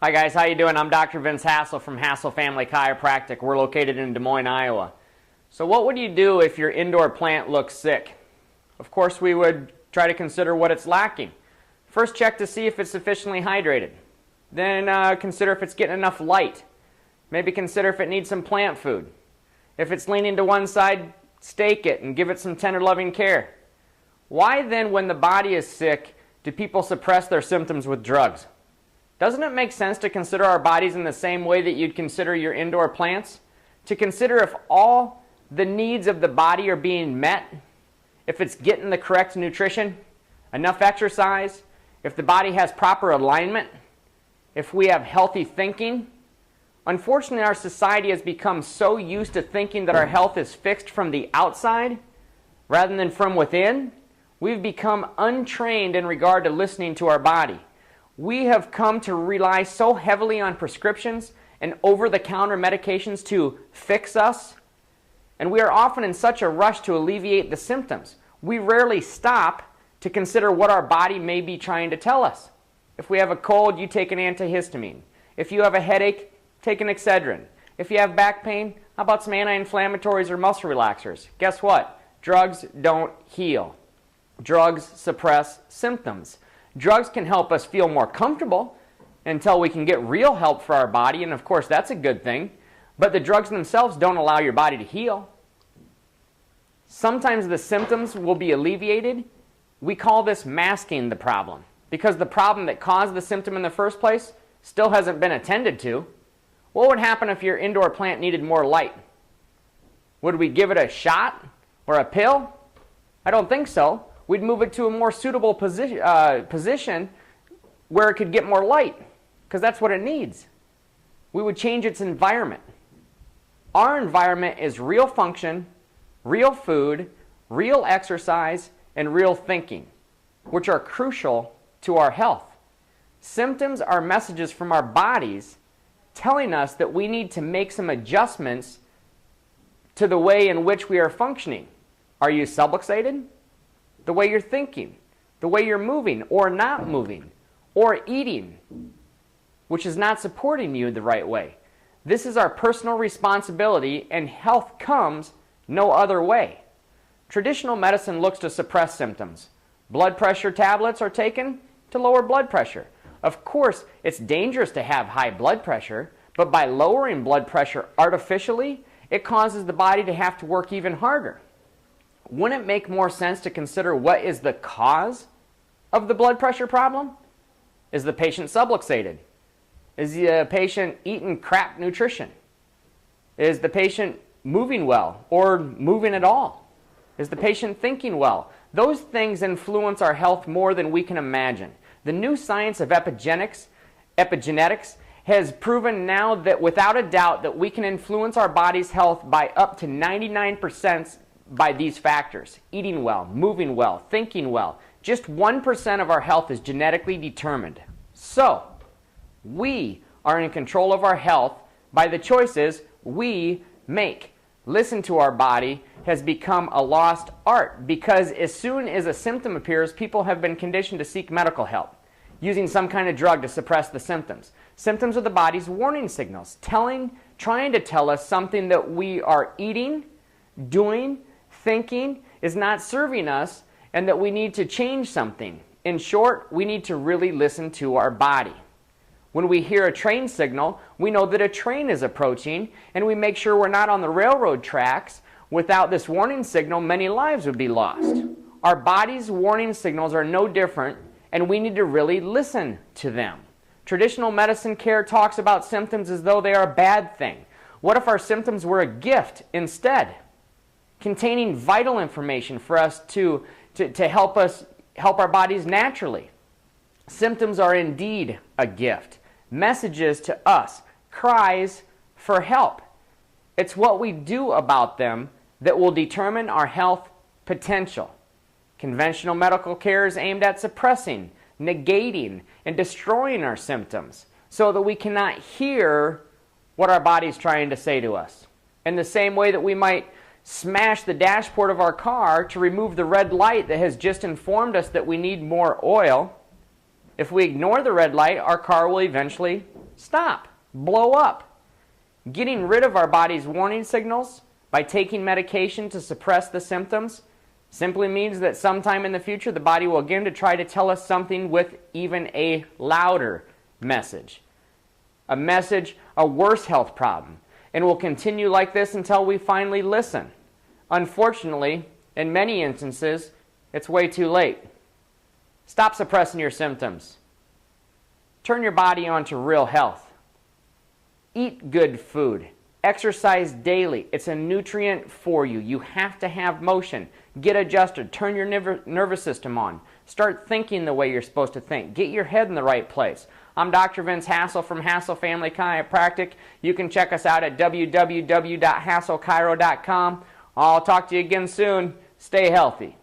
Hi guys, how you doing? I'm Dr. Vince Hassel from Hassel Family Chiropractic. We're located in Des Moines, Iowa. So what would you do if your indoor plant looks sick? Of course, we would try to consider what it's lacking. First, check to see if it's sufficiently hydrated. Then consider if it's getting enough light. Maybe consider if it needs some plant food. If it's leaning to one side, stake it and give it some tender loving care. Why then, when the body is sick, do people suppress their symptoms with drugs? Doesn't it make sense to consider our bodies in the same way that you'd consider your indoor plants? To consider if all the needs of the body are being met, if it's getting the correct nutrition, enough exercise, if the body has proper alignment, if we have healthy thinking. Unfortunately, our society has become so used to thinking that our health is fixed from the outside rather than from within. We've become untrained in regard to listening to our body. We have come to rely so heavily on prescriptions and over-the-counter medications to fix us, and we are often in such a rush to alleviate the symptoms. We rarely stop to consider what our body may be trying to tell us. If we have a cold, you take an antihistamine. If you have a headache, take an Excedrin. If you have back pain, how about some anti-inflammatories or muscle relaxers? Guess what? Drugs don't heal. Drugs suppress symptoms. Drugs can help us feel more comfortable until we can get real help for our body, and of course that's a good thing, but the drugs themselves don't allow your body to heal. Sometimes the symptoms will be alleviated. We call this masking the problem, because the problem that caused the symptom in the first place still hasn't been attended to. What would happen if your indoor plant needed more light? Would we give it a shot or a pill? I don't think so. We'd move it to a more suitable position where it could get more light, because that's what it needs. We would change its environment. Our environment is real function, real food, real exercise, and real thinking, which are crucial to our health. Symptoms are messages from our bodies telling us that we need to make some adjustments to the way in which we are functioning. Are you subluxated? The way you're thinking, the way you're moving or not moving, or eating, which is not supporting you the right way. This is our personal responsibility, and health comes no other way. Traditional medicine looks to suppress symptoms. Blood pressure tablets are taken to lower blood pressure. Of course, it's dangerous to have high blood pressure, but by lowering blood pressure artificially, it causes the body to have to work even harder. Wouldn't it make more sense to consider what is the cause of the blood pressure problem? Is the patient subluxated? Is the patient eating crap nutrition? Is the patient moving well or moving at all? Is the patient thinking well? Those things influence our health more than we can imagine. The new science of epigenetics has proven now that without a doubt that we can influence our body's health by up to 99% by these factors: eating well, moving well, thinking well. Just 1% of our health is genetically determined. So, we are in control of our health by the choices we make. Listen to our body has become a lost art, because as soon as a symptom appears, people have been conditioned to seek medical help, using some kind of drug to suppress the symptoms. Symptoms are the body's warning signals, trying to tell us something that we are eating, doing, thinking is not serving us, and that we need to change something. In short, we need to really listen to our body. When we hear a train signal, we know that a train is approaching, and we make sure we're not on the railroad tracks. Without this warning signal, many lives would be lost. Our body's warning signals are no different, and we need to really listen to them. Traditional medicine care talks about symptoms as though they are a bad thing. What if our symptoms were a gift instead, containing vital information for us to help our bodies naturally? Symptoms are indeed a gift, messages to us, cries for help. It's what we do about them that will determine our health potential. Conventional medical care is aimed at suppressing, negating, and destroying our symptoms so that we cannot hear what our body's trying to say to us. In the same way that we might smash the dashboard of our car to remove the red light that has just informed us that we need more oil, if we ignore the red light, our car will eventually stop, blow up. Getting rid of our body's warning signals by taking medication to suppress the symptoms simply means that sometime in the future the body will begin to try to tell us something with even a louder message. A message, a worse health problem. And will continue like this until we finally listen. Unfortunately, in many instances, it's way too late. Stop suppressing your symptoms. Turn your body on to real health. Eat good food. Exercise daily. It's a nutrient for you. You have to have motion. Get adjusted. Turn your nervous system on. Start thinking the way you're supposed to think. Get your head in the right place. I'm Dr. Vince Hassel from Hassel Family Chiropractic. You can check us out at www.hasselchiro.com. I'll talk to you again soon. Stay healthy.